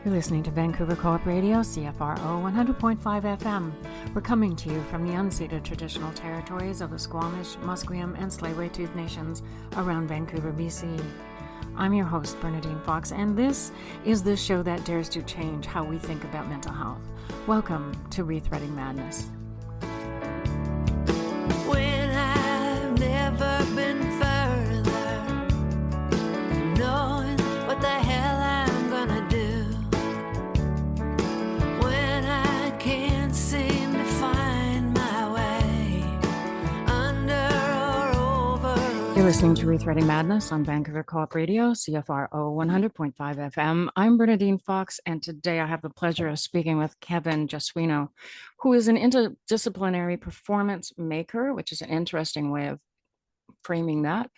You're listening to Vancouver Co-op Radio, CFRO 100.5 FM. We're coming to you from the unceded traditional territories of the Squamish, Musqueam, and Tsleil-Waututh nations around Vancouver, BC. I'm your host, Bernadine Fox, and this is the show that dares to change how we think about mental health. Welcome to Rethreading Madness. When I've never been further from knowing what the hell I'm gonna do, when I can't seem to find my way under or over. You're listening to Rethreading Madness on Vancouver Co-op Radio, CFRO 100.5 FM. I'm Bernadine Fox, and today I have the pleasure of speaking with Kevin Jesuino, who is an interdisciplinary performance maker, which is an interesting way of framing that,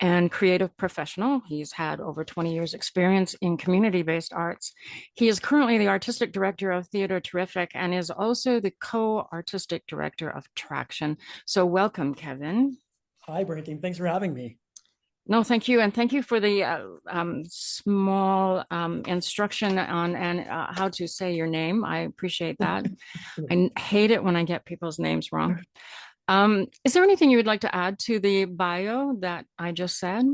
and creative professional. He's had over 20 years experience in community-based arts. He is currently the artistic director of Theatre Terrific and is also the co-artistic director of Traction. So welcome, Kevin. Hi, Bernadine. Thanks for having me. No, thank you. And thank you for the small instruction on how to say your name. I appreciate that. I hate it when I get people's names wrong. Is there anything you would like to add to the bio that I just said?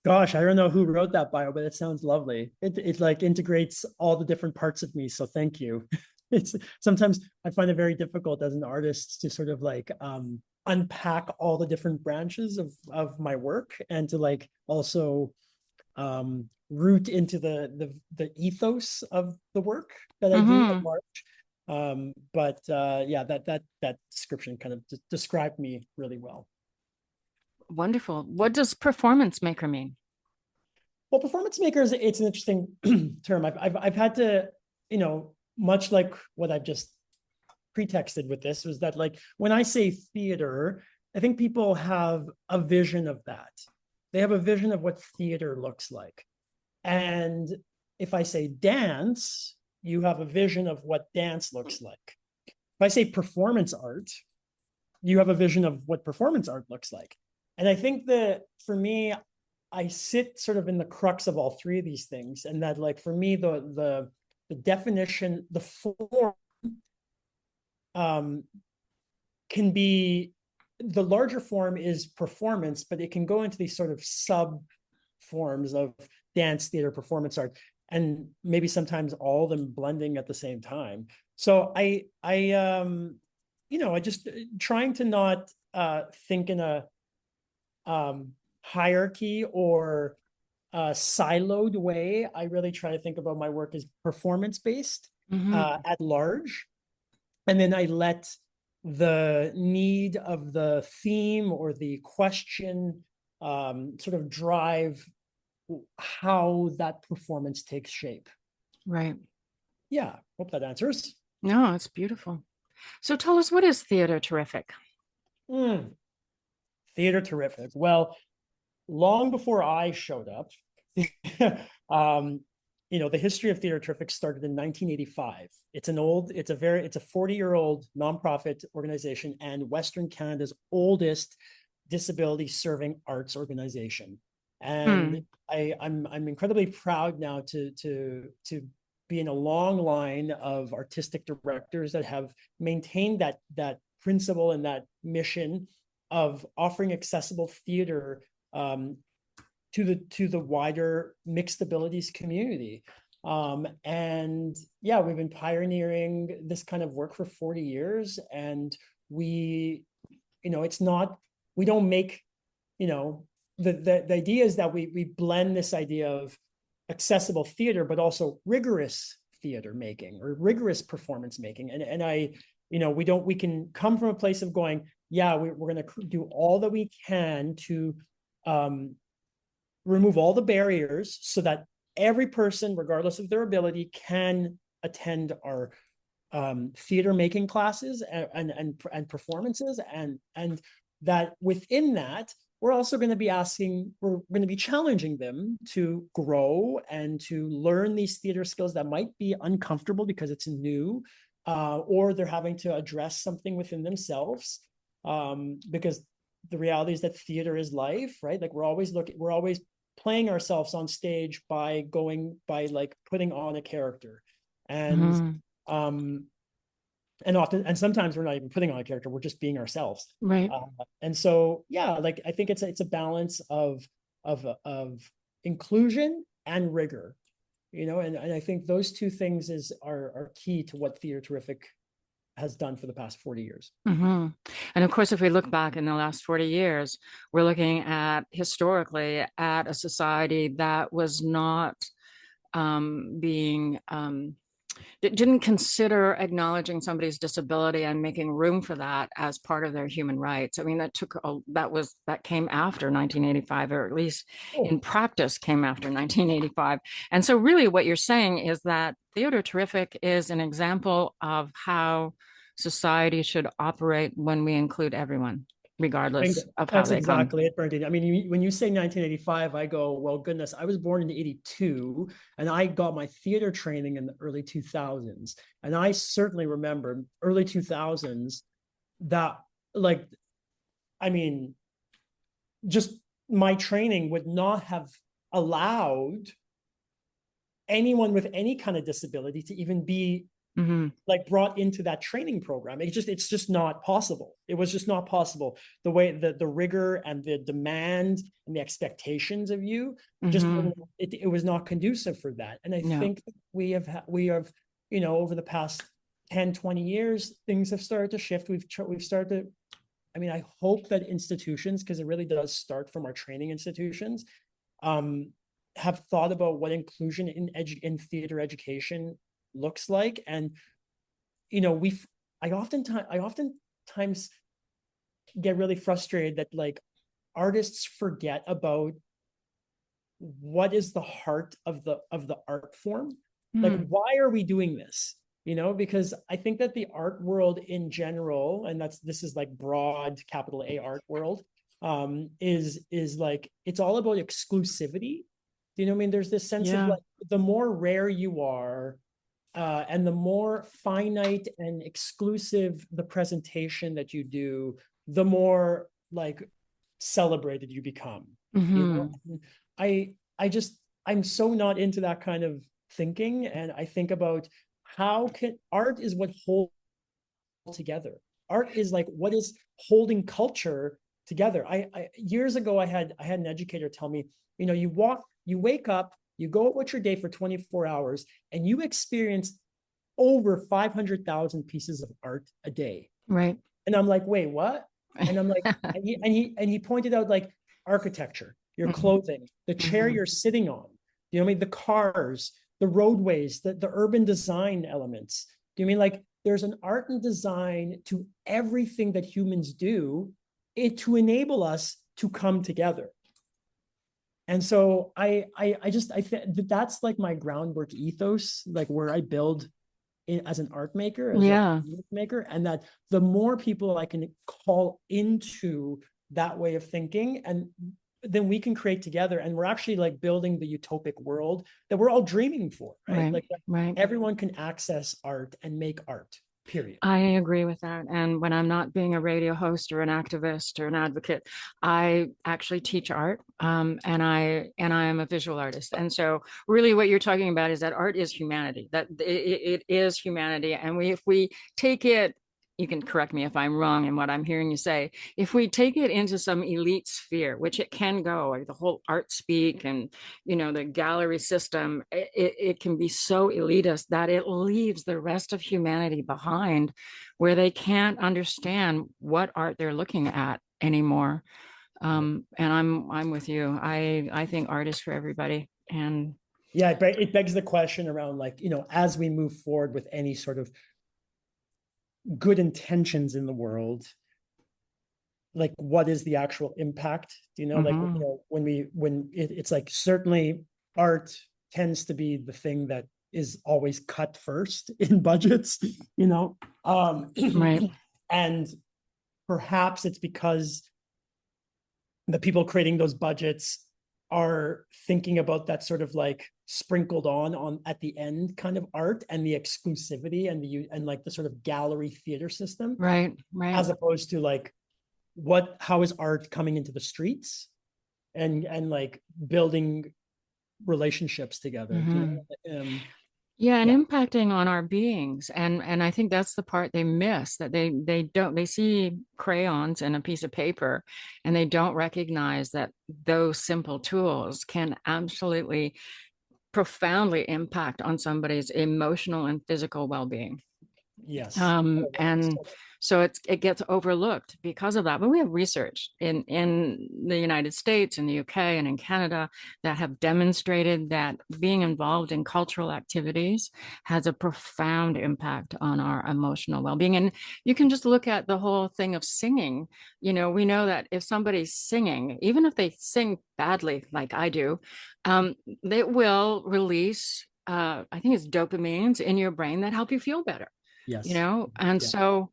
Gosh, I don't know who wrote that bio, but it sounds lovely. It like integrates all the different parts of me. So thank you. It's sometimes I find it very difficult as an artist to sort of like unpack all the different branches of my work and to like also root into the ethos of the work that I do at large. Yeah, that description kind of described me really well. Wonderful. What does performance maker mean? Well, performance maker it's an interesting term. I've had to, much like what I've just pretexted with this, was that like when I say theater, I think people have a vision of that. They have a vision of what theater looks like. And if I say dance, you have a vision of what dance looks like. If I say performance art, you have a vision of what performance art looks like. And I think that for me, I sit sort of in the crux of all three of these things. And that like, for me, the definition, the form can be, the larger form is performance, but it can go into these sort of sub forms of dance, theater, performance art, and maybe sometimes all of them blending at the same time. So I just trying to not think in a hierarchy or siloed way. I really try to think about my work as performance-based at large. And then I let the need of the theme or the question sort of drive how that performance takes shape. Right. Yeah, hope that answers. No, it's beautiful. So tell us, what is Theatre Terrific? Theatre Terrific. Well, long before I showed up, the history of Theatre Terrific started in 1985. It's a 40-year-old nonprofit organization and Western Canada's oldest disability serving arts organization. And I'm incredibly proud now to be in a long line of artistic directors that have maintained that principle and that mission of offering accessible theater to the wider mixed abilities community. And yeah, we've been pioneering this kind of work for 40 years. And we don't make, the idea is that we blend this idea of accessible theater, but also rigorous theater making or rigorous performance making. We can come from a place of going, yeah, we're going to do all that we can to remove all the barriers so that every person, regardless of their ability, can attend our theater making classes and performances, and that within that, we're also going to be challenging them to grow and to learn these theater skills that might be uncomfortable because it's new, or they're having to address something within themselves, because the reality is that theater is life, right? Like we're always playing ourselves on stage by like putting on a character. And Mhm. and sometimes we're not even putting on a character, we're just being ourselves. Right. And so yeah, like I think it's a balance of inclusion and rigor, and I think those two things are key to what Theater Terrific has done for the past 40 years. Hmm. And of course, if we look back in the last 40 years, we're looking at historically at a society that was not being that didn't consider acknowledging somebody's disability and making room for that as part of their human rights. I mean, that came after 1985, or at least in practice came after 1985. And so really what you're saying is that Theater Terrific is an example of how society should operate when we include everyone, regardless of how That's they come. exactly it, Bernadine. I mean, when you say 1985, I go, well, goodness, I was born in 82 and I got my theater training in the early 2000s. And I certainly remember early 2000s that, like, I mean, just my training would not have allowed anyone with any kind of disability to even be like brought into that training program. It's just not possible. It was just not possible. The way the rigor and the demand and the expectations of you just it was not conducive for that. And I think we have over the past 10, 20 years, things have started to shift. We've started to, I mean, I hope that institutions, because it really does start from our training institutions, have thought about what inclusion in theater education looks like. And I oftentimes get really frustrated that like artists forget about what is the heart of the art form. Like, why are we doing this? Because I think that the art world in general, and this is like broad capital A art world, is like, it's all about exclusivity. Do you know what I mean? There's this sense of like, the more rare you are, and the more finite and exclusive the presentation that you do, the more like celebrated you become. I'm so not into that kind of thinking. And I think about how can art is what holds together. Art is like what is holding culture together. I years ago, I had an educator tell me, you wake up, you go about your day for 24 hours, and you experience over 500,000 pieces of art a day. Right. And I'm like, wait, what? And I'm like, and he pointed out like architecture, your clothing, the chair you're sitting on, you know what I mean? The cars, the roadways, the urban design elements. Do you mean like there's an art and design to everything that humans do to enable us to come together? And so I think that's like my groundwork ethos, like where I build as an art maker, a maker, and that the more people I can call into that way of thinking, and then we can create together, and we're actually like building the utopic world that we're all dreaming for, right? Like everyone can access art and make art. Period. I agree with that. And when I'm not being a radio host or an activist or an advocate, I actually teach art. And I am a visual artist. And so really what you're talking about is that art is humanity, that it is humanity. And if we take it, you can correct me if I'm wrong in what I'm hearing you say, if we take it into some elite sphere, which it can go, like the whole art speak and, the gallery system, it can be so elitist that it leaves the rest of humanity behind, where they can't understand what art they're looking at anymore. And I'm with you. I think art is for everybody. And yeah, it begs the question around like, as we move forward with any sort of good intentions in the world, like what is the actual impact? Like, when it's like, certainly art tends to be the thing that is always cut first in budgets, right. And perhaps it's because the people creating those budgets are thinking about that sort of like sprinkled on at the end kind of art and the exclusivity and like the sort of gallery theater system, right, as opposed to like how is art coming into the streets, and like building relationships together, Mhm. Yeah, and yeah. impacting on our beings. And I think that's the part they miss, that they don't, they see crayons and a piece of paper and they don't recognize that those simple tools can absolutely profoundly impact on somebody's emotional and physical well-being. Yes. Oh, yeah. And so it gets overlooked because of that. But we have research in the United States, in the UK, and in Canada that have demonstrated that being involved in cultural activities has a profound impact on our emotional well-being. And you can just look at the whole thing of singing. You know, we know that if somebody's singing, even if they sing badly, like I do, they will release, I think it's dopamines in your brain that help you feel better, you Yes. know. And Yeah. so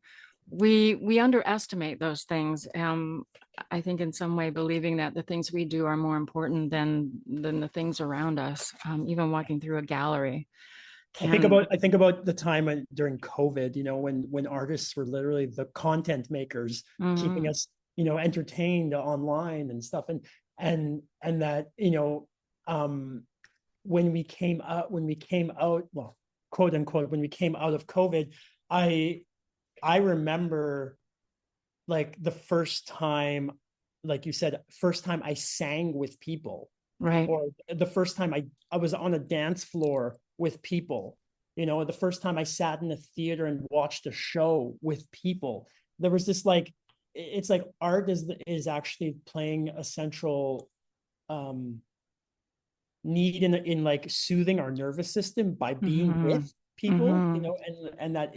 we underestimate those things, I think, in some way, believing that the things we do are more important than the things around us. Even walking through a gallery can. I think about the time during COVID, when artists were literally the content makers, keeping Mhm. us, entertained online and stuff. And that, um, when we came out, well, quote unquote, when we came out of COVID, I I remember like the first time, like you said, first time I sang with people, Right. or the first time I was on a dance floor with people, the first time I sat in a theater and watched a show with people. There was this like, it's like art is actually playing a central um need in like soothing our nervous system by being Hmm. with people, Hmm. and that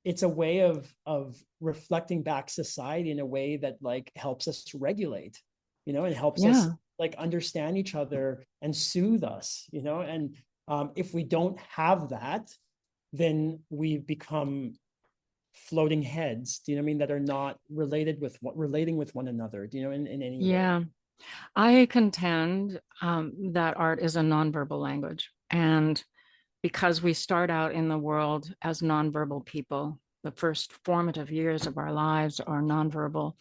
it's a way of reflecting back society in a way that like helps us regulate, and helps us Yeah. like understand each other and soothe us, and if we don't have that, then we become floating heads, do you know what I mean, that are not relating with one another, in any way. Yeah. I contend that art is a nonverbal language. And because we start out in the world as nonverbal people, the first formative years of our lives are nonverbal.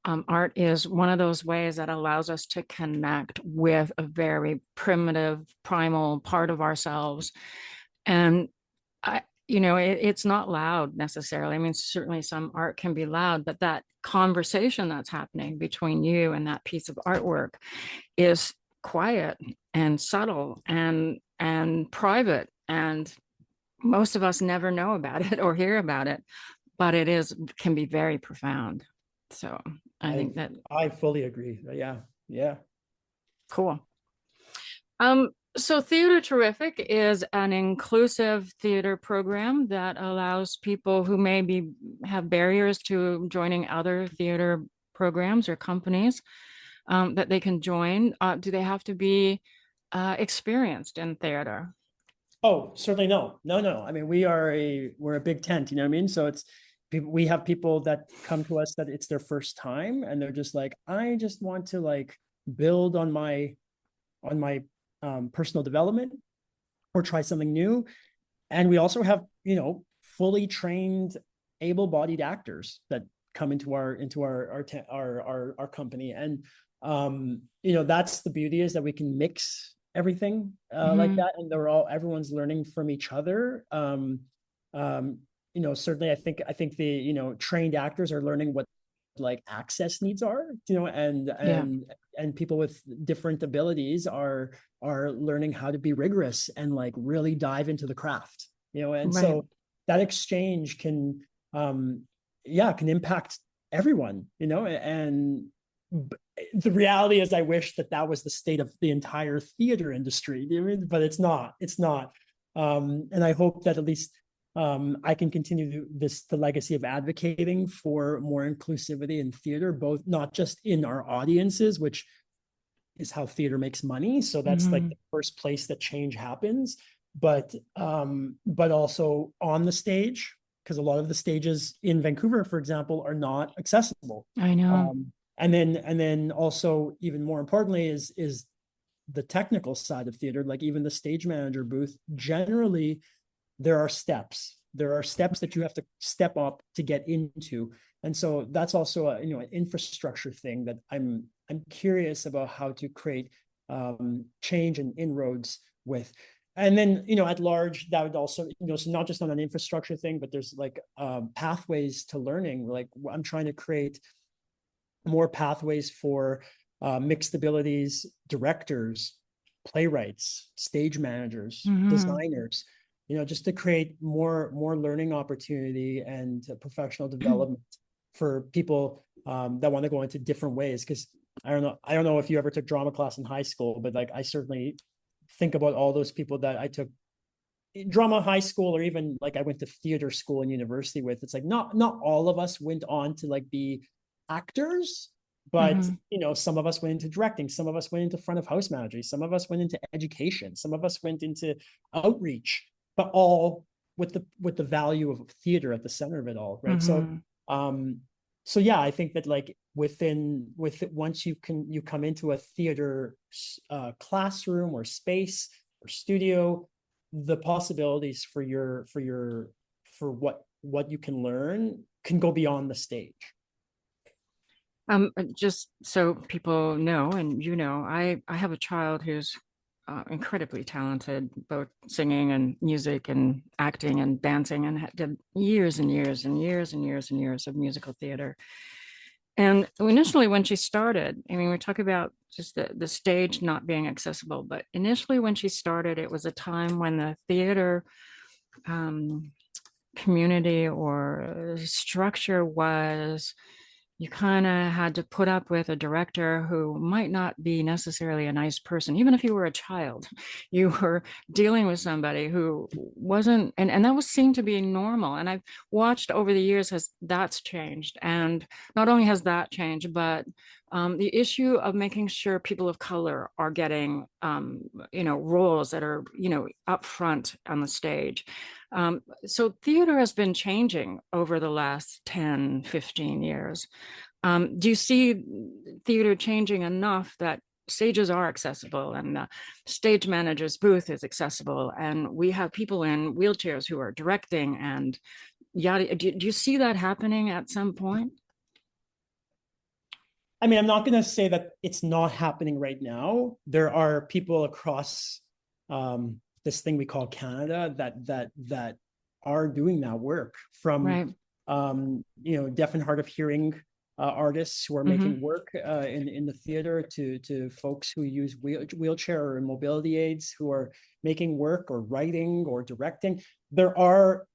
Art is one of those ways that allows us to connect with a very primitive, primal part of ourselves. And it's not loud necessarily. I mean, certainly some art can be loud, but that conversation that's happening between you and that piece of artwork is quiet and subtle and private, and most of us never know about it or hear about it, but can be very profound. So I i think that. I fully agree, yeah, yeah. Cool. So Theater Terrific is an inclusive theater program that allows people who maybe have barriers to joining other theater programs or companies, that they can join. Do they have to be experienced in theater? Oh, certainly no. No, no. I mean, we're a big tent, you know what I mean? So we have people that come to us that it's their first time and they're just like, I just want to like build on my personal development or try something new. And we also have, fully trained, able-bodied actors that come into our company. And that's the beauty, is that we can mix everything like Hmm. that, and everyone's learning from each other. Um, Certainly I think the trained actors are learning what like access needs are, and Yeah. people with different abilities are learning how to be rigorous and like really dive into the craft, and Right. so that exchange can impact everyone, and the reality is I wish that was the state of the entire theater industry, but it's not. And I hope that at least I can continue the legacy of advocating for more inclusivity in theater, both not just in our audiences, which is how theater makes money. So that's like Hmm. the first place that change happens, but also on the stage, because a lot of the stages in Vancouver, for example, are not accessible. I know. And then also, even more importantly, is the technical side of theater, like even the stage manager booth. Generally, there are steps that you have to step up to get into, and so that's also an infrastructure thing that I'm I'm curious about how to create change and inroads with. And then, at large, that would also, so not just on an infrastructure thing, but there's like pathways to learning. Like I'm trying to create more pathways for mixed abilities, directors, playwrights, stage managers, designers, just to create more learning opportunity and professional development for people that want to go into different ways. Because I don't know if you ever took drama class in high school, but like I certainly think about all those people that I took drama high school, or even like I went to theater school and university with. It's like not all of us went on to like be actors, but some of us went into directing, some of us went into front of house managers, some of us went into education, some of us went into outreach, but all with the value of theater at the center of it all, right? So yeah, I think that like once you come into a theater classroom or space or studio, the possibilities for what you can learn can go beyond the stage. Just so people know, and I have a child who's incredibly talented, both singing and music and acting and dancing, and did years and years and years and years and years of musical theater. And initially, when she started, I mean, we talk about just the stage not being accessible, but initially when she started, it was a time when the theater community or structure was, you kind of had to put up with a director who might not be necessarily a nice person. Even if you were a child, you were dealing with somebody who wasn't, and that was seen to be normal. And I've watched over the years as that's changed. And not only has that changed, but the issue of making sure people of color are getting, roles that are, up front on the stage. So theater has been changing over the last 10, 15 years. Do you see theater changing enough that stages are accessible and the stage manager's booth is accessible and we have people in wheelchairs who are directing and yada? Do you see that happening at some point? I mean, I'm not going to say that it's not happening right now. There are people across this thing we call Canada that are doing that work, from Right. Deaf and hard of hearing artists who are making work in the theater, to folks who use wheelchair or mobility aids who are making work or writing or directing. There are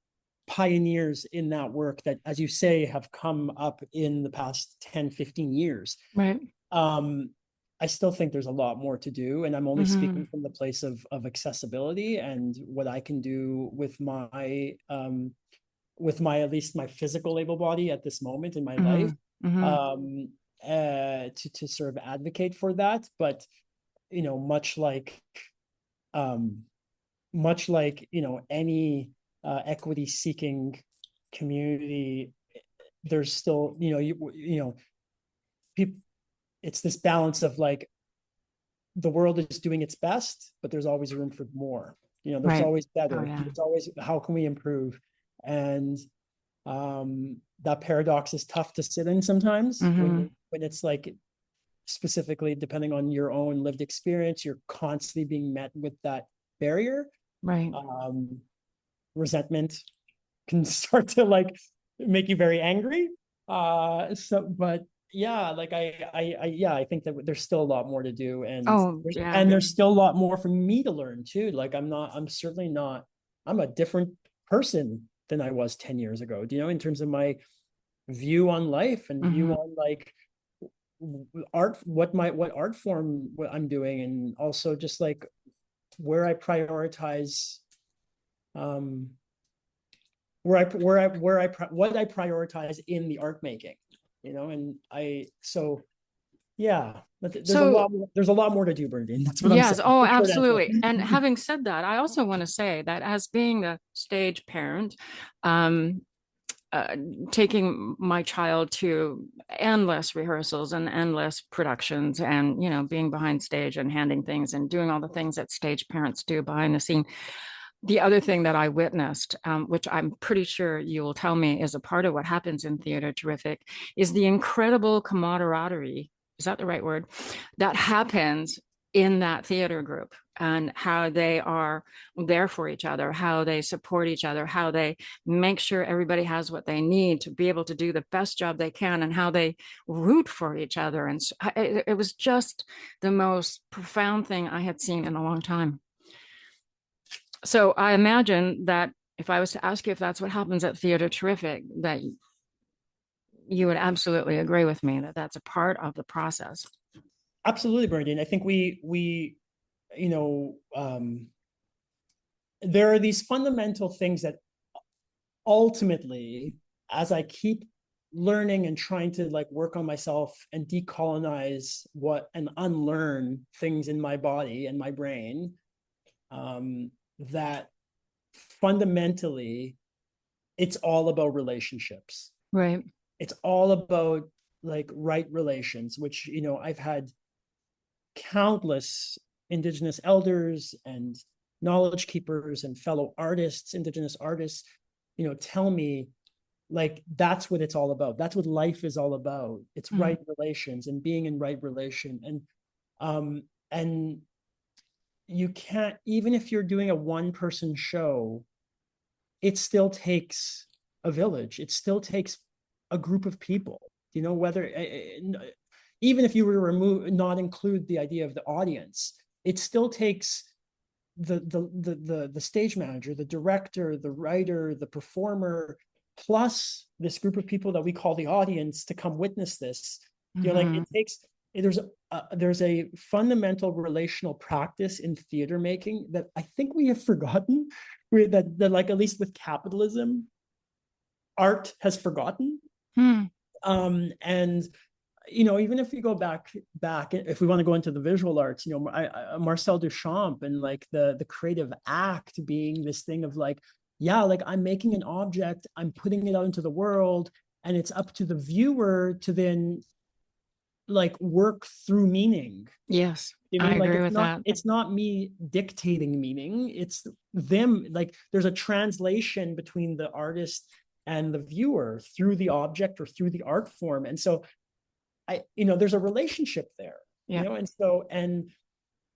pioneers in that work that, as you say, have come up in the past 10, 15 years. Right. I still think there's a lot more to do, and I'm only speaking from the place of accessibility and what I can do with my at least my physical able body at this moment in my life, to sort of advocate for that. But much like any equity seeking community, there's still people, it's this balance of like, the world is doing its best, but there's always room for more. There's Right. always better. Oh, yeah. There's always, how can we improve? And that paradox is tough to sit in sometimes, when it's like, specifically depending on your own lived experience, you're constantly being met with that barrier. Right. Resentment can start to like make you very angry. But yeah, like I think that there's still a lot more to do, and there's still a lot more for me to learn too. Like I'm a different person than I was 10 years ago, in terms of my view on life and view on like art, what art form I'm doing, and also just like where I prioritize, what I prioritize in the art making, and there's a lot more to do, Bernadine. That's what I'm saying. Oh, absolutely. And having said that, I also want to say that as being a stage parent, taking my child to endless rehearsals and endless productions, and being behind stage and handing things and doing all the things that stage parents do behind the scene. The other thing that I witnessed, which I'm pretty sure you will tell me is a part of what happens in theater, terrific, is the incredible camaraderie is that the right word, that happens in that theater group, and how they are there for each other, how they support each other, how they make sure everybody has what they need to be able to do the best job they can, and how they root for each other. And it was just the most profound thing I had seen in a long time. So I imagine that if I was to ask you if that's what happens at Theater Terrific, that you would absolutely agree with me that that's a part of the process. Absolutely, Bernadine. I think there are these fundamental things that ultimately, as I keep learning and trying to like work on myself and decolonize and unlearn things in my body and my brain, that fundamentally it's all about relationships. Right. It's all about like right relations, which, I've had countless Indigenous elders and knowledge keepers and fellow artists, Indigenous artists, tell me like that's what it's all about. That's what life is all about. It's right relations and being in right relation. And you can't, even if you're doing a one-person show, it still takes a village. It still takes a group of people, whether even if you were to not include the idea of the audience, it still takes the stage manager, the director, the writer, the performer, plus this group of people that we call the audience to come witness this. Like it takes, there's a fundamental relational practice in theater making that I think we have forgotten, that like, at least with capitalism, art has forgotten. And even if you go back, if we want to go into the visual arts, Marcel Duchamp and like the creative act being this thing of like, yeah, like I'm making an object, I'm putting it out into the world, and it's up to the viewer to then like work through meaning. Yes, I agree with that. It's not me dictating meaning. It's them. Like there's a translation between the artist and the viewer through the object or through the art form. And so there's a relationship there, and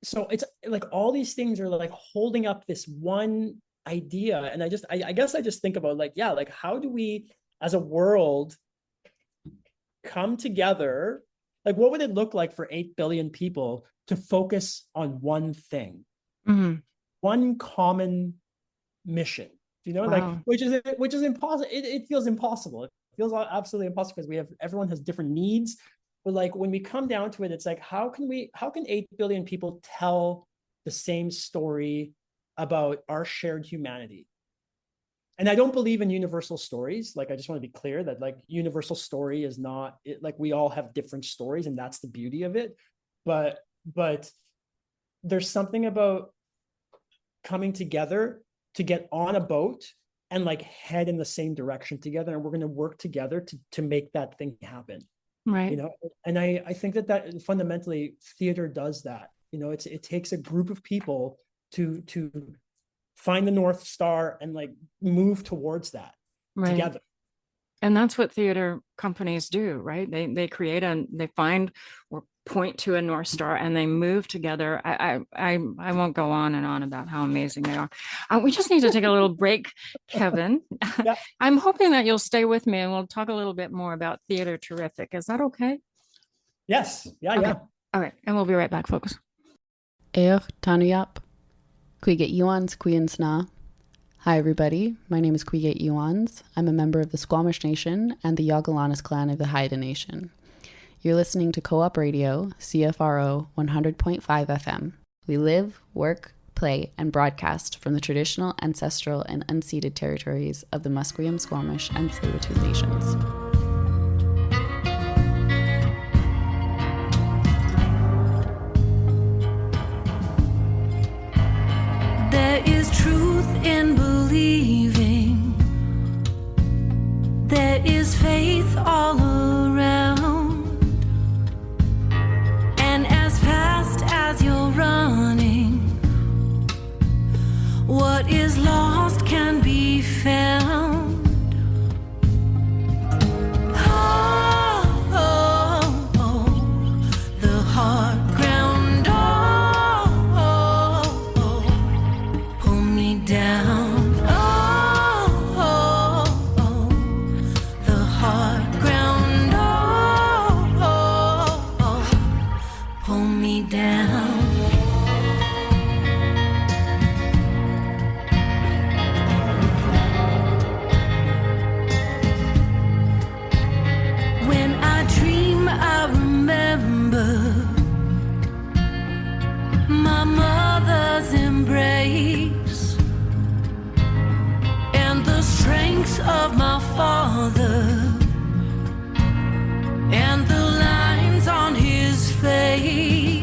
so it's like all these things are like holding up this one idea. And I guess I just think about like, yeah, like how do we as a world come together? Like what would it look like for 8 billion people to focus on one thing, one common mission, Wow. like which is impossible. It feels impossible. It feels absolutely impossible because everyone has different needs. But like when we come down to it, it's like, how can 8 billion people tell the same story about our shared humanity? And I don't believe in universal stories. Like, I just want to be clear that like universal story is not like we all have different stories, and that's the beauty of it. But there's something about coming together to get on a boat and like head in the same direction together, and we're going to work together to make that thing happen. Right. And I think that fundamentally theater does that. It takes a group of people to find the North Star and like move towards that together. And that's what theater companies do, right? They create they find or point to a North Star and they move together. I won't go on and on about how amazing they are. We just need to take a little break, Kevin. Yeah. I'm hoping that you'll stay with me and we'll talk a little bit more about Theater Terrific. Is that okay? Yes. Yeah. Okay. Yeah. All right. And we'll be right back, folks. Tanuyap. Kuiget Yuans Kuinsna. Hi everybody, my name is Kuiget Yuans. I'm a member of the Squamish Nation and the Yagalanas clan of the Haida Nation. You're listening to Co-op Radio, CFRO 100.5 FM. We live, work, play, and broadcast from the traditional, ancestral, and unceded territories of the Musqueam, Squamish, and Tsleil-Waututh nations. There is truth in believing. There is faith all around. And as fast as you're running, what is lost can be found. my mother's embrace and the strength of my father and the lines on his face.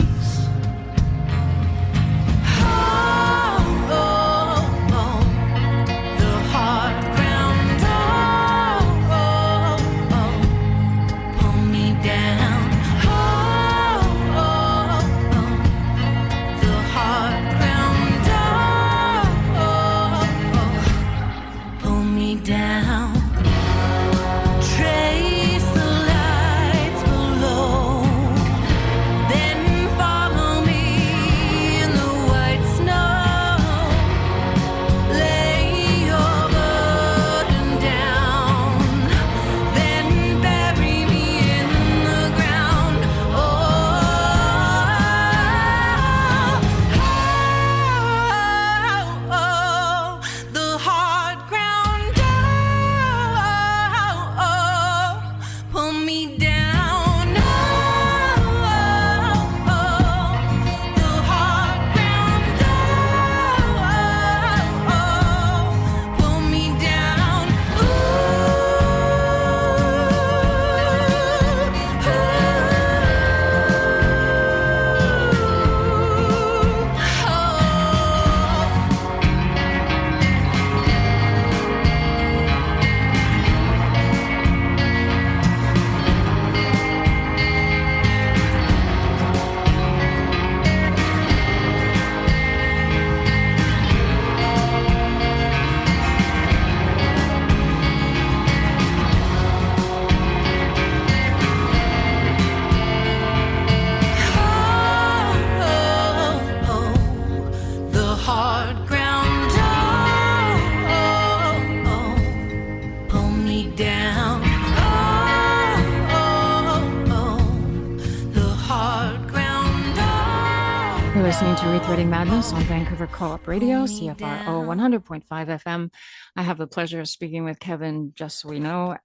You're listening to Rethreading Madness on Vancouver Co-op Radio, CFRO 100.5 FM. I have the pleasure of speaking with Kevin Jesuino,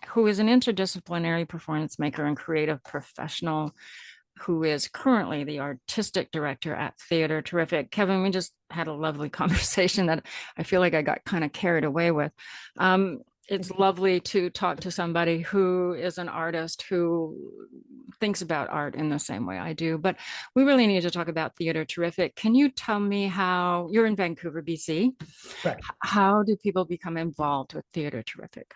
who is an interdisciplinary performance maker and creative professional who is currently the artistic director at Theater Terrific. Kevin, we just had a lovely conversation that I feel like I got kind of carried away with. It's lovely to talk to somebody who is an artist who thinks about art in the same way I do, but we really need to talk about Theater Terrific. Can you tell me how, you're in Vancouver, BC. Correct. How do people become involved with Theater Terrific?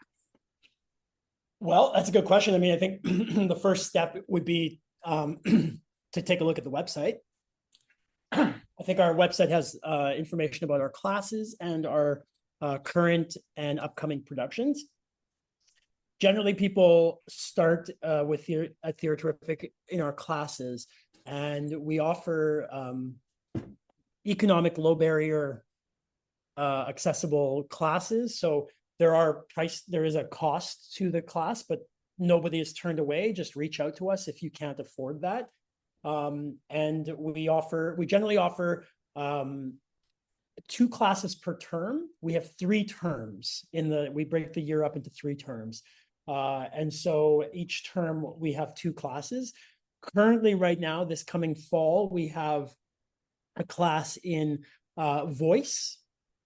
Well, that's a good question. I mean, I think the first step would be to take a look at the website. I think our website has information about our classes and our current and upcoming productions. Generally, people start with at Theater Terrific in our classes, and we offer economic, low barrier, accessible classes. So there is a cost to the class, but nobody is turned away. Just reach out to us if you can't afford that. And we generally offer 2 classes per term. We have 3 terms we break the year up into 3 terms. And so each term we have 2 classes. Currently, right now, this coming fall, we have a class in voice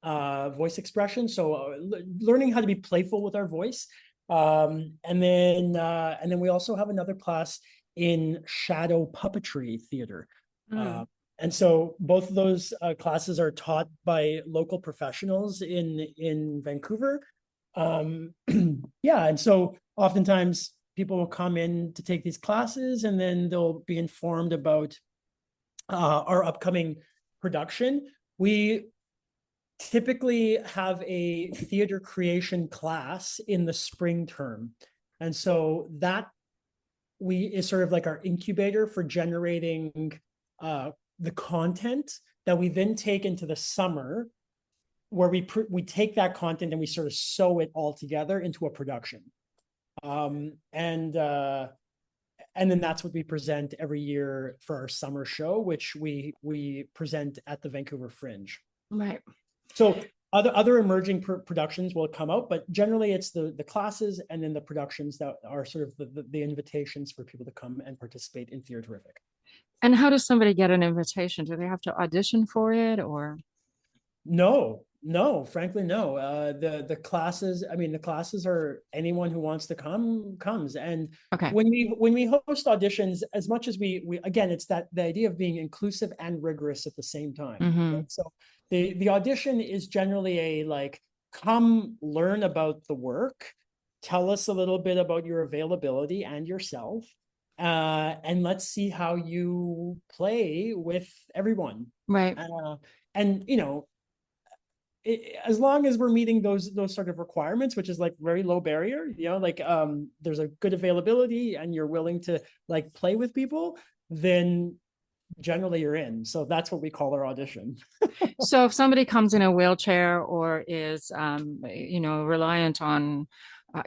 expression. So learning how to be playful with our voice. And then we also have another class in shadow puppetry theater. And so both of those classes are taught by local professionals in Vancouver. Yeah, and so oftentimes people will come in to take these classes, and then they'll be informed about our upcoming production. We typically have a theater creation class in the spring term. And so that is sort of like our incubator for generating the content that we then take into the summer, where we take that content and we sort of sew it all together into a production. And then that's what we present every year for our summer show, which we present at the Vancouver Fringe. Right. So other emerging productions will come out, but generally it's the classes and then the productions that are sort of the invitations for people to come and participate in Theater Terrific. And how does somebody get an invitation? Do they have to audition for it or? No, frankly, no. The classes, I mean, the classes are anyone who wants to come comes. And Okay. when we host auditions, as much as we again, it's that the idea of being inclusive and rigorous at the same time. Mm-hmm. Right? So the audition is generally a like, come learn about the work, tell us a little bit about your availability and yourself, and let's see how you play with everyone. Right. And as long as we're meeting those sort of requirements, which is like very low barrier, like there's a good availability and you're willing to like play with people, then generally you're in. So that's what we call our audition. So if somebody comes in a wheelchair or is, reliant on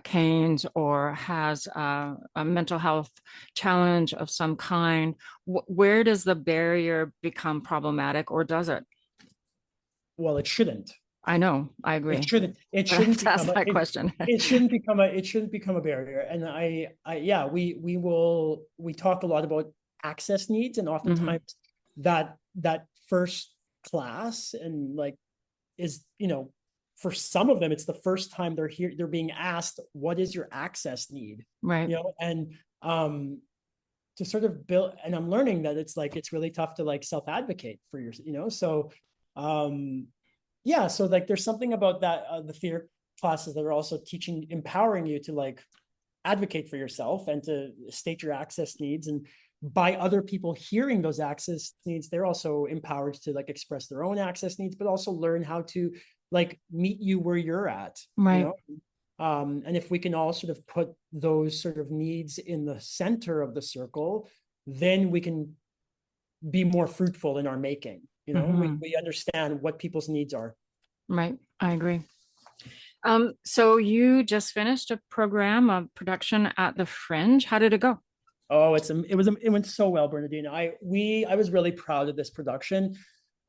canes or has a mental health challenge of some kind, where does the barrier become problematic, or does it? Well, it shouldn't. I know, I agree. It But I have shouldn't to ask become that question. it shouldn't become a barrier. And yeah, we talk a lot about access needs, and oftentimes that first class and like is, for some of them, it's the first time they're here, they're being asked, what is your access need? Right. And to sort of build, and I'm learning that it's like, it's really tough to like self-advocate for your, so yeah, so like there's something about that, the theater classes that are also teaching, empowering you to like advocate for yourself and to state your access needs. And by other people hearing those access needs, they're also empowered to like express their own access needs, but also learn how to like meet you where you're at. Right. And if we can all sort of put those sort of needs in the center of the circle, then we can be more fruitful in our making. We understand what people's needs are. Right. I agree. So you just finished a program of production at the Fringe. How did it go? Oh, it went so well, Bernadine. I was really proud of this production.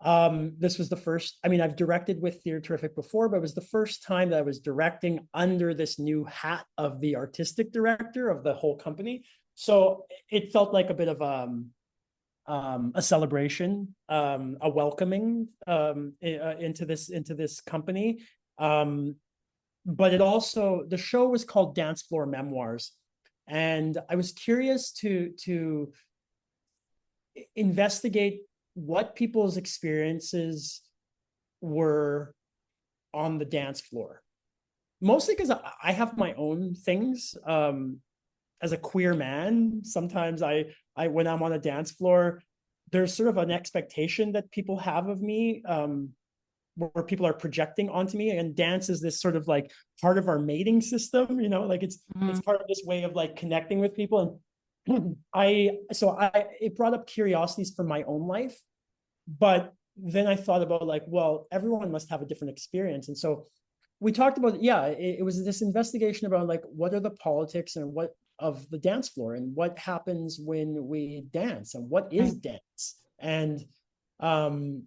This was the first, I mean, I've directed with Theatrific before, but it was the first time that I was directing under this new hat of the artistic director of the whole company. So it felt like a bit of a celebration, a welcoming into this company. But it also, the show was called Dance Floor Memoirs. And I was curious to investigate what people's experiences were on the dance floor. Mostly because I have my own things. As a queer man, sometimes I when I'm on a dance floor, there's sort of an expectation that people have of me, where people are projecting onto me, and dance is this sort of like part of our mating system, like it's part of this way of like connecting with people. And it brought up curiosities from my own life, but then I thought about like, well, everyone must have a different experience. And so we talked about, it was this investigation about like, what are the politics and what of the dance floor, and what happens when we dance, and what is dance. And from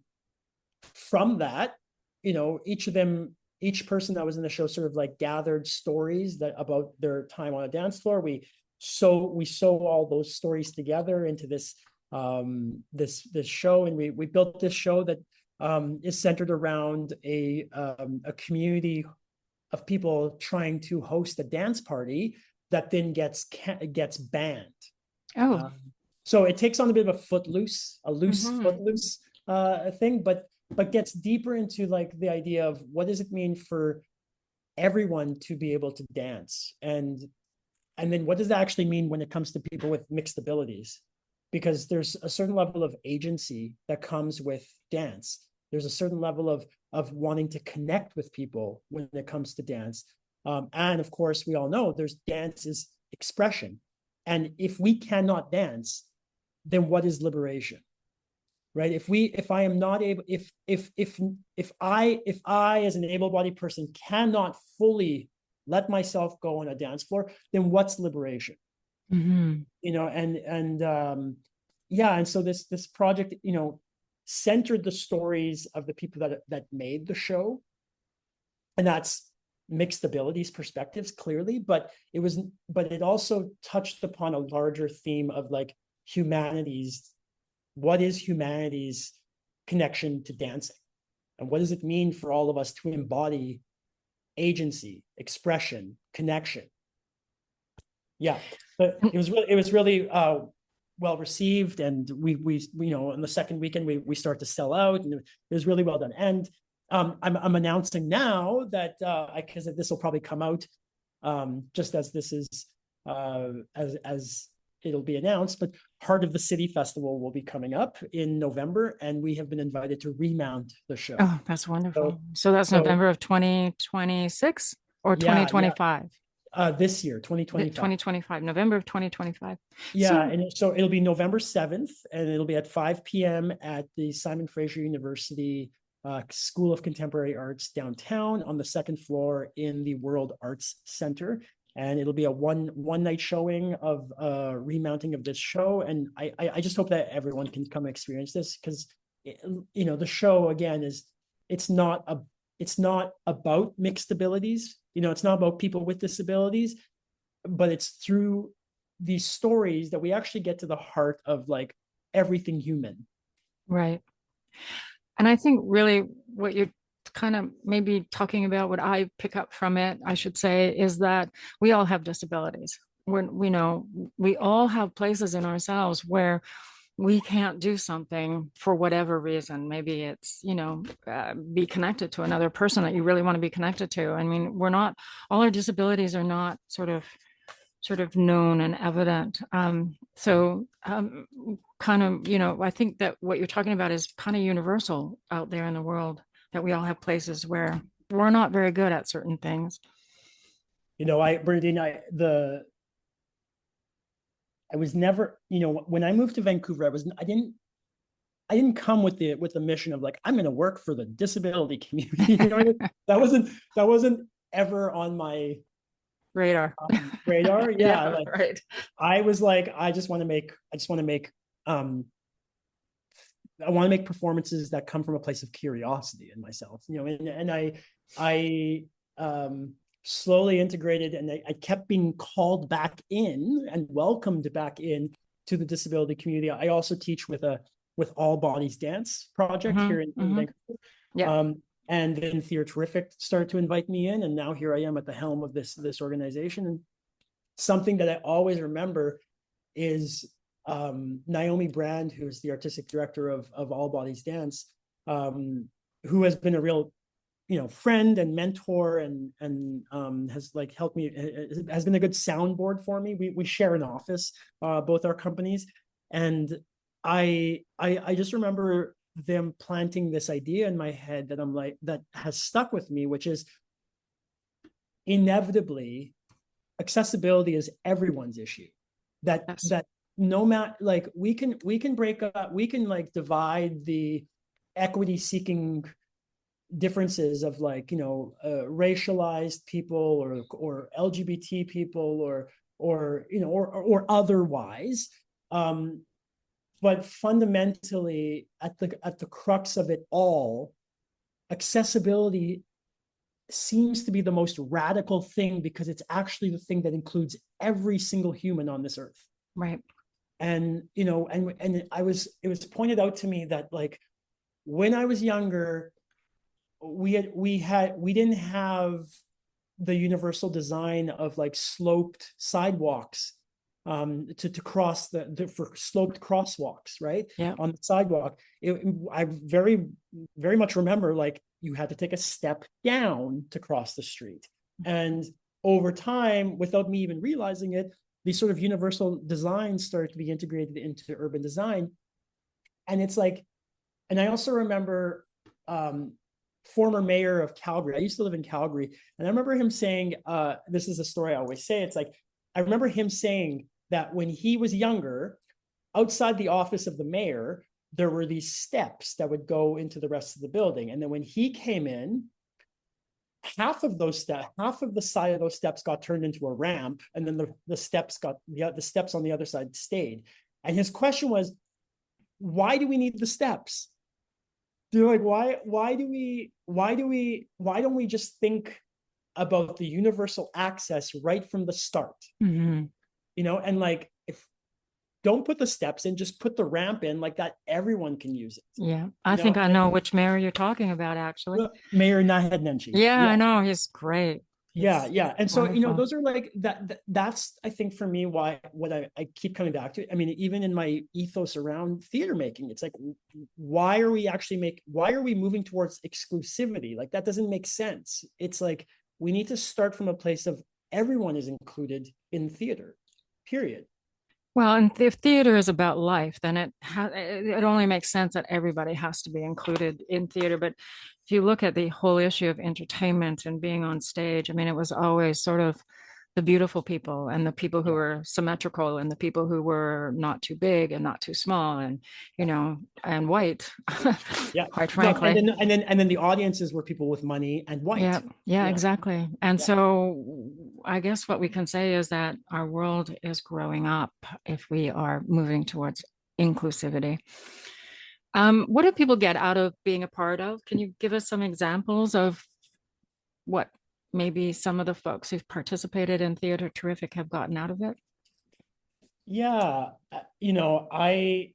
that, each person that was in the show sort of like gathered stories about their time on a dance floor. We sew all those stories together into this this show, and we built this show that is centered around a community of people trying to host a dance party that then gets banned. Oh, so it takes on a bit of a footloose thing, but gets deeper into like the idea of what does it mean for everyone to be able to dance, and then what does that actually mean when it comes to people with mixed abilities? Because there's a certain level of agency that comes with dance. There's a certain level of wanting to connect with people when it comes to dance. And of course, we all know dance is expression. And if we cannot dance, then what is liberation? Right? If I am not able, if I as an able-bodied person cannot fully let myself go on a dance floor, then what's liberation? And so this project, centered the stories of the people that made the show, and that's mixed abilities perspectives, clearly, but it also touched upon a larger theme of like humanities what is humanity's connection to dancing? And what does it mean for all of us to embody agency, expression, connection? Yeah, but it was really well received, and we on the second weekend we start to sell out, and it was really well done. And I'm announcing now that because this will probably come out just as this is as it'll be announced, but Heart of the City Festival will be coming up in November, and we have been invited to remount the show. Oh, that's wonderful. So that's November of 2026 or 2025? This year, 2025. 2025, November of 2025. Yeah, and so it'll be November 7th, and it'll be at 5 p.m. at the Simon Fraser University School of Contemporary Arts downtown on the second floor in the World Arts Center. And it'll be a one night showing of remounting of this show. And I just hope that everyone can come experience this, because the show again it's not about mixed abilities. It's not about people with disabilities, but it's through these stories that we actually get to the heart of like everything human. Right. And I think really what you're kind of maybe talking about, what I pick up from it, I should say, is that we all have disabilities. We all have places in ourselves where we can't do something for whatever reason. Maybe it's, be connected to another person that you really want to be connected to. I mean, all our disabilities are not sort of known and evident. Kind of, I think that what you're talking about is kind of universal out there in the world, that we all have places where we're not very good at certain things. Bernadine, I was never, when I moved to Vancouver, I didn't come with the mission of like, I'm going to work for the disability community. That wasn't ever on my radar. Yeah, right. I was like, I want to make performances that come from a place of curiosity in myself, and I slowly integrated, and I kept being called back in and welcomed back in to the disability community. I also teach with All Bodies Dance project here in Vancouver. Yeah. And then Theatrical started to invite me in, and now here I am at the helm of this organization. And something that I always remember is Naomi Brand, who's the artistic director of All Bodies Dance, who has been a real friend and mentor, and has like helped me, has been a good soundboard for me. We share an office, both our companies, and I just remember them planting this idea in my head that has stuck with me, which is inevitably accessibility is everyone's issue. That no matter, like, we can break up, we can like divide the equity seeking differences of like racialized people or LGBT people or otherwise, but fundamentally at the crux of it all, accessibility seems to be the most radical thing, because it's actually the thing that includes every single human on this earth. Right. And it was pointed out to me that like when I was younger, we didn't have the universal design of like sloped sidewalks to cross for sloped crosswalks, right? Yeah. On the sidewalk. I very, very much remember like you had to take a step down to cross the street. And over time, without me even realizing it, these sort of universal designs started to be integrated into urban design. And it's like, and I also remember former mayor of Calgary. I used to live in Calgary, and I remember him saying, this is a story I always say, it's like, I remember him saying that when he was younger, outside the office of the mayor, there were these steps that would go into the rest of the building. And then when he came in, half of the side of those steps got turned into a ramp, and then the steps on the other side stayed. And his question was, why do we need the steps? Like, why don't we just think about the universal access right from the start? Mm-hmm. And like, don't put the steps in, just put the ramp in like that. Everyone can use it. Yeah. I think I know which mayor you're talking about, actually. Mayor Naheed Nenshi. Yeah, I know. He's great. Yeah, yeah. And so, you know, Wonderful. those are like that's I think for me why what I keep coming back to. I mean, even in my ethos around theater making, it's like, why are we moving towards exclusivity? Like that doesn't make sense. It's like we need to start from a place of everyone is included in theater, period. Well, and if theater is about life, then it only makes sense that everybody has to be included in theater. But if you look at the whole issue of entertainment and being on stage, I mean, it was always sort of the beautiful people and the people who were symmetrical and the people who were not too big and not too small and, you know, and white, Yeah. quite No, frankly. and then the audiences were people with money and white. Yeah, Yeah. exactly. And Yeah. so I guess what we can say is that our world is growing up if we are moving towards inclusivity. What do people get out of being a part of? Can you give us some examples of what maybe some of the folks who've participated in Theater Terrific have gotten out of it? Yeah, you know, I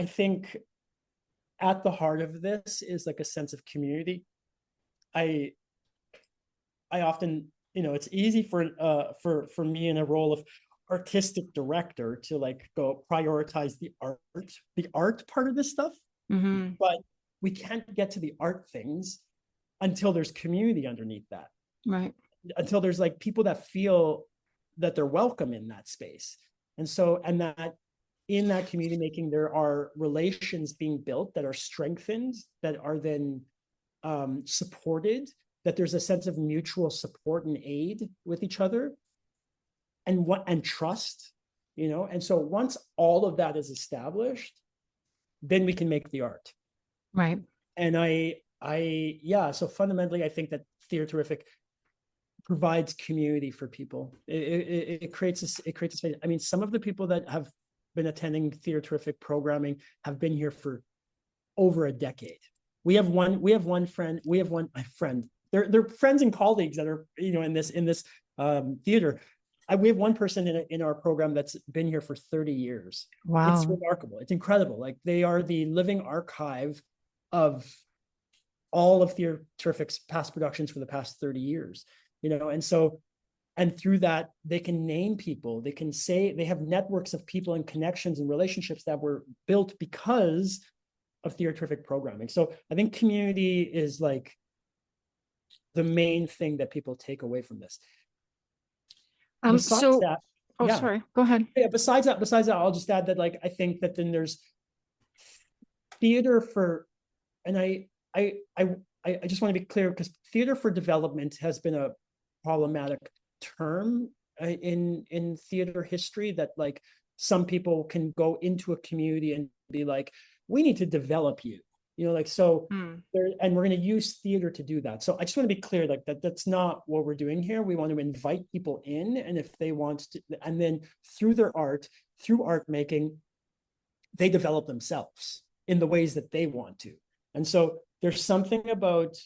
think at the heart of this is like a sense of community. I often, you know, it's easy for me in a role of artistic director to like go prioritize the art part of this stuff, Mm-hmm. but we can't get to the art things until there's community underneath that, Right. until there's like people that feel that they're welcome in that space. And so, and that in that community making, there are relations being built that are strengthened, that are then supported, that there's a sense of mutual support and aid with each other and trust, you know. And so once all of that is established, then we can make the art. Right. And yeah, so fundamentally, I think that Theater Terrific provides community for people. It creates a space. I mean, some of the people that have been attending Theater Terrific programming have been here for over a decade. We have one friend. They're friends and colleagues that are, you know, in this theater. We have one person in our program that's been here for 30 years. Wow. It's remarkable. It's incredible. Like they are the living archive of all of Theater Terrific's past productions for the past 30 years, you know. And so, and through that, they can name people, they can say, they have networks of people and connections and relationships that were built because of Theater Terrific programming. So I think community is like the main thing that people take away from this. Besides that, sorry, go ahead. Yeah, besides that, I'll just add that, like, I think that then there's theater for, and I just want to be clear, because theater for development has been a problematic term in theater history, that like some people can go into a community and be like, we need to develop you, you know, like, so there, and we're going to use theater to do that. So I just want to be clear, like that's not what we're doing here. We want to invite people in, and if they want to, and then through their art, through art making, they develop themselves in the ways that they want to. And so there's something about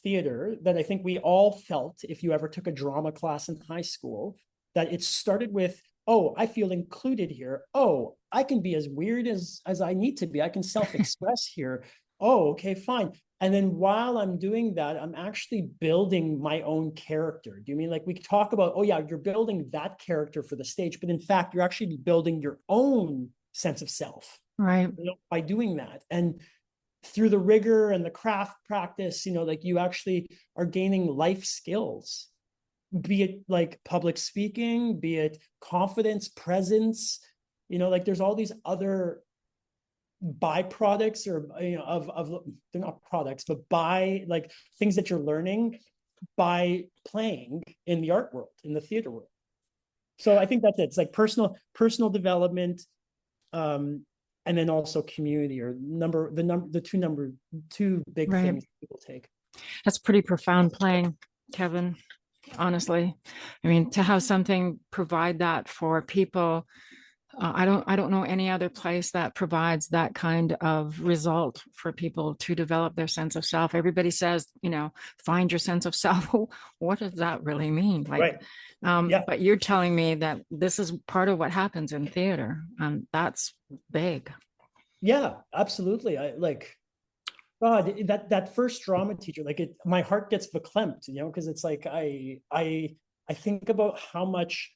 theater that I think we all felt, if you ever took a drama class in high school, that it started with, oh, I feel included here. Oh, I can be as weird as I need to be. I can self-express here. Oh, okay, fine. And then while I'm doing that, I'm actually building my own character. Do you mean, like, we talk about, oh yeah, you're building that character for the stage, but in fact, you're actually building your own sense of self, right, you know, by doing that. And through the rigor and the craft practice, you know, like you actually are gaining life skills, be it like public speaking, be it confidence, presence, you know, like there's all these other byproducts, or, you know, of they're not products, but by like things that you're learning by playing in the art world, in the theater world. So I think that's it. It's like personal development, and then also community, or the two big right. things people take. That's pretty profound playing, Kevin, honestly. I mean, to have something provide that for people I don't know any other place that provides that kind of result for people to develop their sense of self. Everybody says, find your sense of self. What does that really mean? Right. Yeah. But you're telling me that this is part of what happens in theater, and that's big. Yeah, absolutely. God, that first drama teacher, my heart gets verklempt, because it's like I think about how much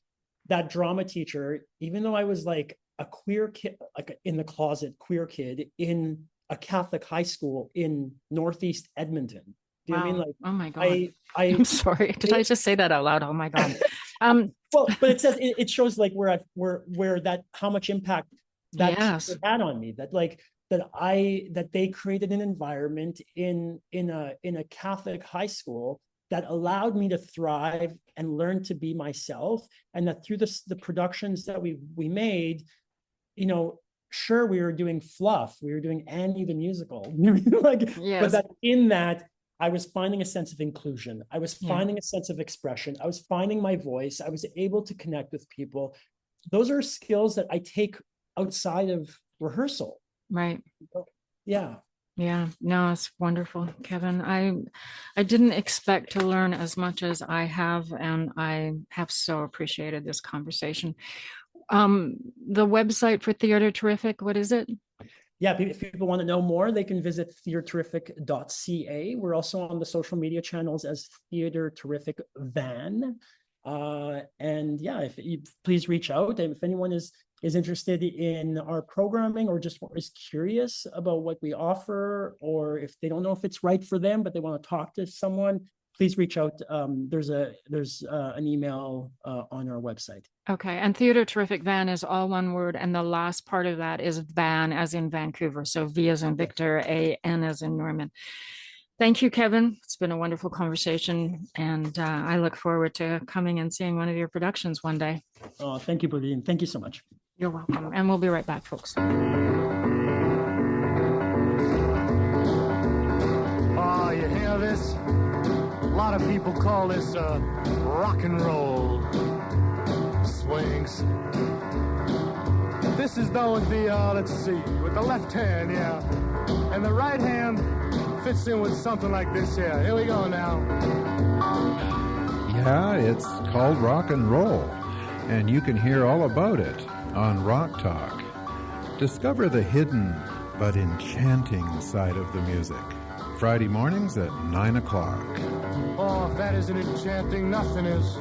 that drama teacher, even though I was like a queer kid, like in the closet queer kid in a Catholic high school in Northeast Edmonton. Do you know what I mean? Oh my God. I'm sorry. Did I just say that out loud? Oh my God. Well, but it says it shows like where how much impact that Yes. had on me. That they created an environment in a Catholic high school that allowed me to thrive and learn to be myself, and that through the productions that we made, sure, we were doing fluff, we were doing Annie the musical, Yes. but that in that I was finding a sense of inclusion, I was finding a sense of expression, I was finding my voice, I was able to connect with people. Those are skills that I take outside of rehearsal. Right. Yeah. Yeah, no, it's wonderful, Kevin. I didn't expect to learn as much as I have, and I have so appreciated this conversation. The website for Theater Terrific, what is it? Yeah, if people want to know more, they can visit theaterterrific.ca. We're also on the social media channels as Theater Terrific Van. And yeah, if you please reach out, and if anyone is interested in our programming, or just is curious about what we offer, or if they don't know if it's right for them but they want to talk to someone, please reach out. There's an email on our website. Okay, and Theater Terrific Van is all one word, and the last part of that is Van as in Vancouver, so V as in Victor, A, N as in Norman. Thank you, Kevin. It's been a wonderful conversation, and I look forward to coming and seeing one of your productions one day. Oh, thank you, Bernadine. Thank you so much. You're welcome. And we'll be right back, folks. Oh, you hear this? A lot of people call this rock and roll. Swings. This is done with the, let's see, with the left hand, yeah. And the right hand fits in with something like this here. Here we go now. Yeah, it's called rock and roll, and you can hear all about it on Rock Talk. Discover the hidden but enchanting side of the music. Friday mornings at 9 o'clock. Oh, if that isn't enchanting, nothing is.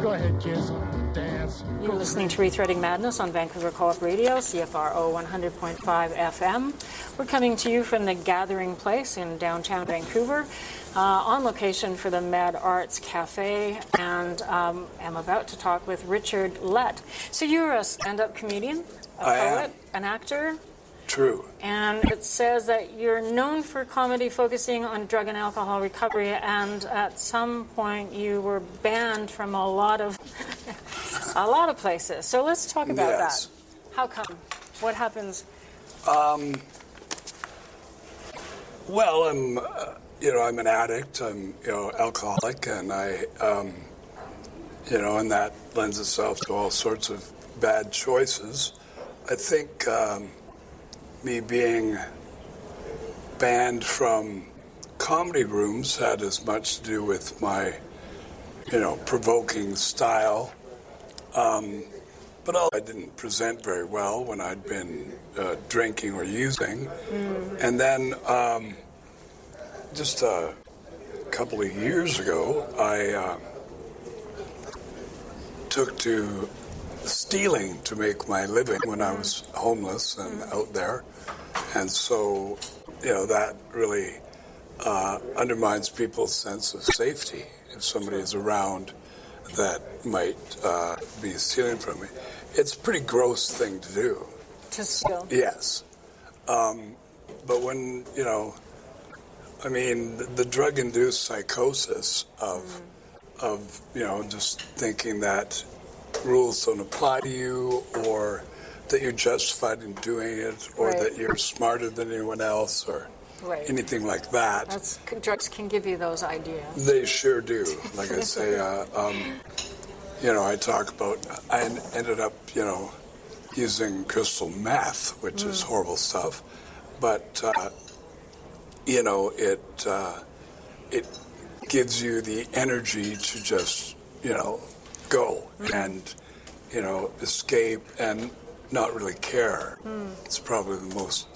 Go ahead, kids. Dance. You're listening to Rethreading Madness on Vancouver Co-op Radio, CFRO 100.5 FM. We're coming to you from the Gathering Place in downtown Vancouver, on location for the Mad Arts Cafe, and I'm about to talk with Richard Lett. So you're a stand-up comedian, a poet, an actor? True. And it says that you're known for comedy focusing on drug and alcohol recovery, and at some point you were banned from a lot of places. So let's talk about that. How come? What happens? Well, I'm an addict. I'm, alcoholic, and I, and that lends itself to all sorts of bad choices. I think me being banned from comedy rooms had as much to do with my, provoking style. But I didn't present very well when I'd been drinking or using. And then just a couple of years ago, I took to stealing to make my living when I was homeless and out there. And so, that really undermines people's sense of safety if somebody is around that might be stealing from me. It's a pretty gross thing to do. To steal? Yes. But when, the drug-induced psychosis of just thinking that rules don't apply to you, or that you're justified in doing it, or that you're smarter than anyone else, or anything like that. Drugs can give you those ideas. They sure do. Like I say, I talk about, I ended up, using crystal meth, which is horrible stuff, but, it gives you the energy to just, go and, escape and not really care. It's probably the most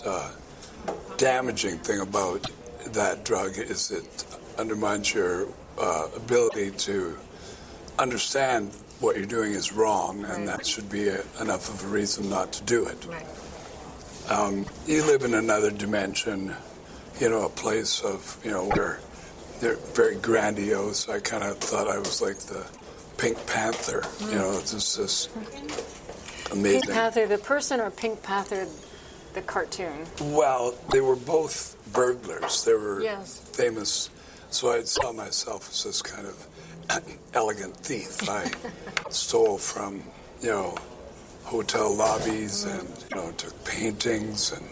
damaging thing about that drug is it undermines your ability to understand what you're doing is wrong, and that should be enough of a reason not to do it. Right. You live in another dimension, a place of, where they're very grandiose. I kind of thought I was like the Pink Panther, it's just this amazing. Pink Panther, the person, or Pink Panther, the cartoon? Well, they were both burglars. They were Yes. famous, so I saw myself as this kind of elegant thief. I stole from, hotel lobbies and, took paintings and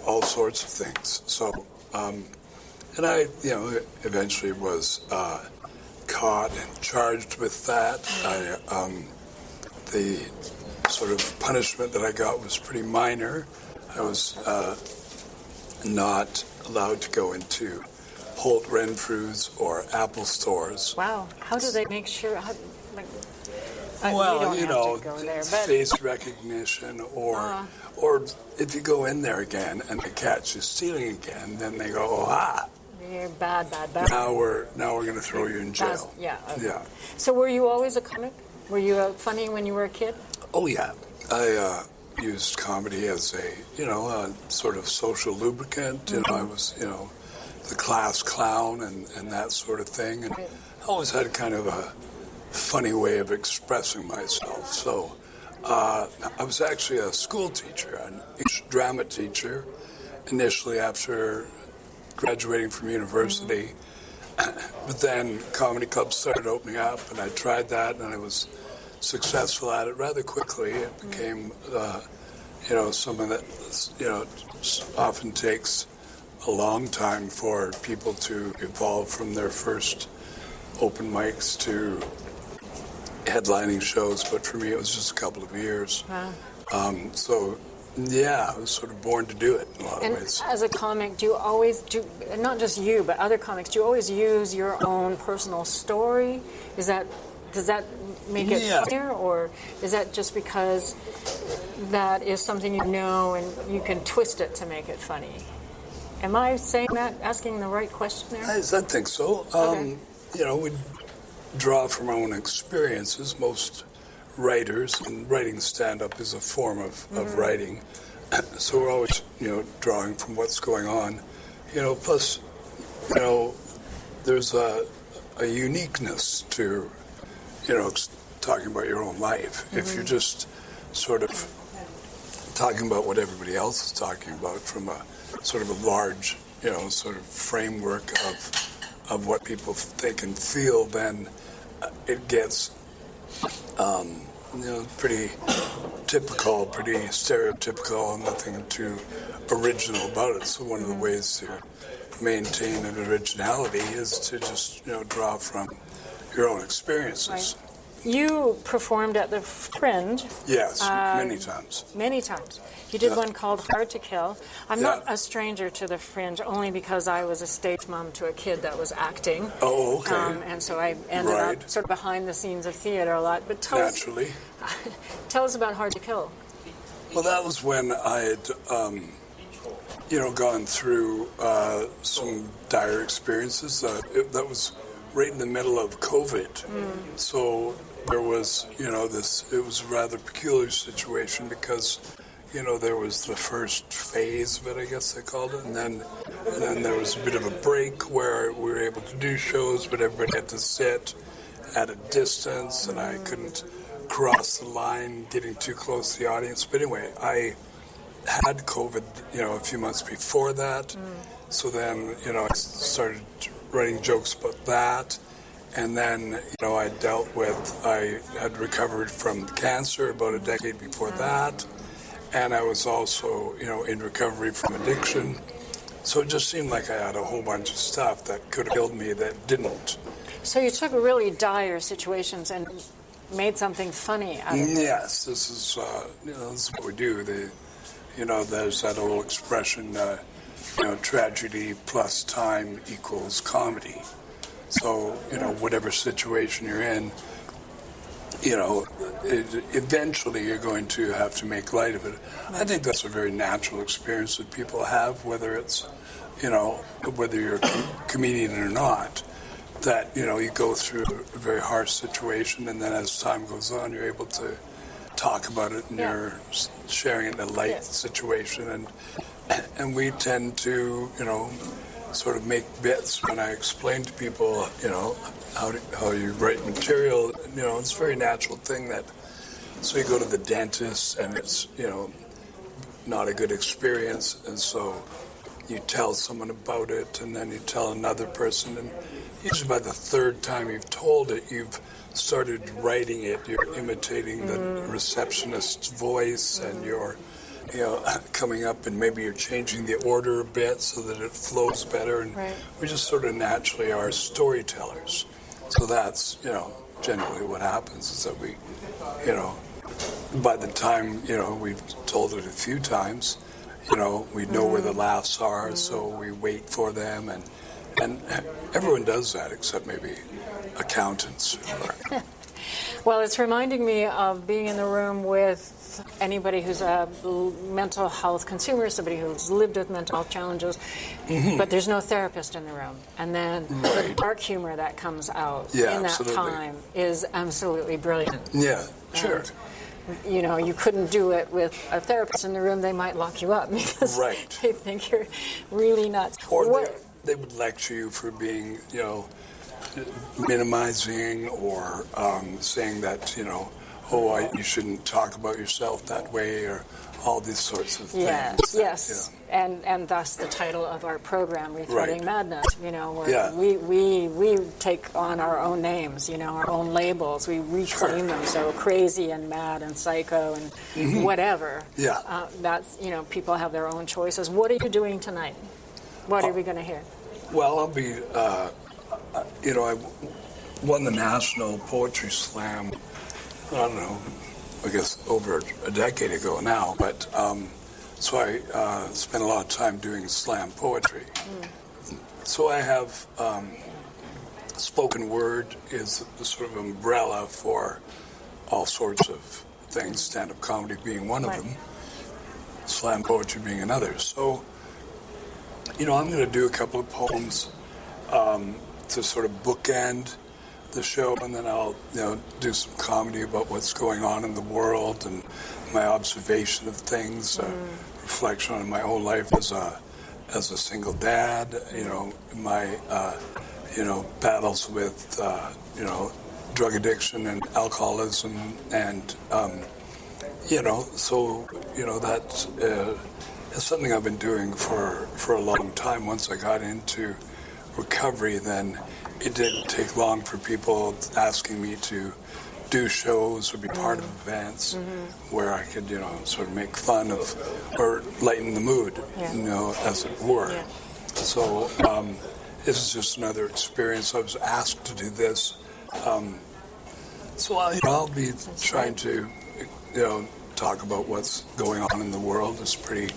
all sorts of things. So, and I, eventually was caught and charged with that. The sort of punishment that I got was pretty minor. I was not allowed to go into Holt Renfrews or Apple stores. Wow. How do they make sure? We Well, don't have to go there, but face recognition, or if you go in there again and they catch you stealing again, then they go, you're bad. now we're going to throw you in jail. Yeah. Okay. Yeah. So were you always a comic? Were you funny when you were a kid? Oh yeah, I used comedy as a sort of social lubricant. I was the class clown and that sort of thing, and I always had kind of a funny way of expressing myself. So I was actually a school teacher, an English drama teacher, initially after graduating from university. But then comedy clubs started opening up, and I tried that, and I was successful at it rather quickly. It became, something that, often takes a long time for people to evolve from their first open mics to headlining shows. But for me, it was just a couple of years. Wow. So, yeah, I was sort of born to do it in a lot of ways. As a comic, do you always not just you, but other comics, do you always use your own personal story? Does that make it funnier, or is that just because that is something you know and you can twist it to make it funny? Am I saying that, asking the right question there? I think so. Okay. We draw from our own experiences. Most writers, and writing stand-up is a form of writing. So we're always, drawing from what's going on. Plus, there's a uniqueness to, talking about your own life. If you're just sort of talking about what everybody else is talking about from a sort of a large, sort of framework of what people think and feel, then it gets, pretty typical, pretty stereotypical, and nothing too original about it. So one of the ways to maintain an originality is to just, draw from your own experiences. Right. You performed at the Fringe. Yes, many times. Many times. You did one called Hard to Kill. I'm not a stranger to the Fringe, only because I was a stage mom to a kid that was acting. Oh, okay. And so I ended up sort of behind the scenes of theater a lot. But tell us about Hard to Kill. Well, that was when I had, gone through some dire experiences. That was right in the middle of COVID. So there was, it was a rather peculiar situation because, there was the first phase of it, I guess they called it. And then there was a bit of a break where we were able to do shows, but everybody had to sit at a distance, and I couldn't cross the line getting too close to the audience. But anyway, I had COVID, a few months before that. So then, I started writing jokes about that. And then, I had recovered from cancer about a decade before that. And I was also, in recovery from addiction. So it just seemed like I had a whole bunch of stuff that could have killed me that didn't. So you took really dire situations and made something funny out of it. Yes, this is this is what we do. There's that old expression, tragedy plus time equals comedy. So whatever situation you're in, eventually you're going to have to make light of it. I think that's a very natural experience that people have, whether it's, whether you're a comedian or not, that, you go through a very harsh situation, and then as time goes on, you're able to talk about it, and you're sharing it in a light situation. And we tend to, sort of make bits when I explain to people, how you write material. It's a very natural thing that, so you go to the dentist and it's, not a good experience, and so you tell someone about it, and then you tell another person, and usually by the third time you've told it, you've started writing it, you're imitating the receptionist's voice, and you're coming up, and maybe you're changing the order a bit so that it flows better, and we just sort of naturally are storytellers. So that's, generally what happens is that we, by the time, we've told it a few times, we know where the laughs are, so we wait for them, and everyone does that except maybe accountants. Well, it's reminding me of being in the room with anybody who's a mental health consumer, somebody who's lived with mental health challenges, but there's no therapist in the room. And then the dark humor that comes out in that time is absolutely brilliant. Yeah, sure. And, you couldn't do it with a therapist in the room. They might lock you up because they think you're really nuts. Or they would lecture you for being, minimizing or saying that, you shouldn't talk about yourself that way, or all these sorts of things. Yes. And thus the title of our program, Rethreading Madness, where we take on our own names, our own labels. We reclaim them, so crazy and mad and psycho and whatever. That's, people have their own choices. What are you doing tonight? What are we going to hear? Well, I'll be, I won the National Poetry Slam, I don't know, I guess over a decade ago now, but so I spent a lot of time doing slam poetry. So I have spoken word is the sort of umbrella for all sorts of things, stand-up comedy being one of them, slam poetry being another. So, I'm going to do a couple of poems to sort of bookend the show, and then I'll do some comedy about what's going on in the world and my observation of things, reflection on my own life as a single dad, my battles with drug addiction and alcoholism, and so that's something I've been doing for a long time. Once I got into recovery, then it didn't take long for people asking me to do shows or be part of events where I could, sort of make fun of or lighten the mood, as it were. So this is just another experience. I was asked to do this. So I'll be trying to, talk about what's going on in the world. It's pretty,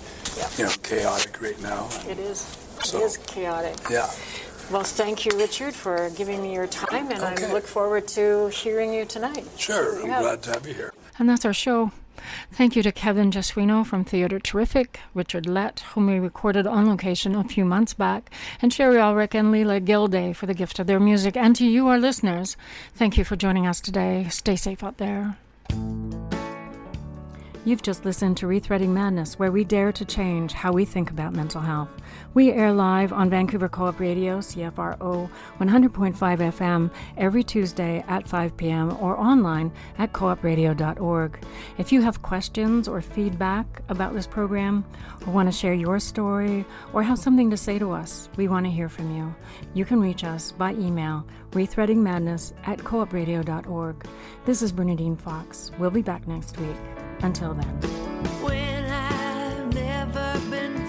chaotic right now. It is. It is chaotic. Yeah. Well, thank you, Richard, for giving me your time, and I look forward to hearing you tonight. Sure, I'm glad to have you here. And that's our show. Thank you to Kevin Jesuino from Theatre Terrific, Richard Lett, whom we recorded on location a few months back, and Sherry Ulrich and Leela Gilday for the gift of their music. And to you, our listeners, thank you for joining us today. Stay safe out there. You've just listened to Rethreading Madness, where we dare to change how we think about mental health. We air live on Vancouver Co-op Radio, CFRO 100.5 FM, every Tuesday at 5 p.m. or online at coopradio.org. If you have questions or feedback about this program, or want to share your story, or have something to say to us, we want to hear from you. You can reach us by email, rethreadingmadness@coopradio.org. This is Bernadine Fox. We'll be back next week. Until then.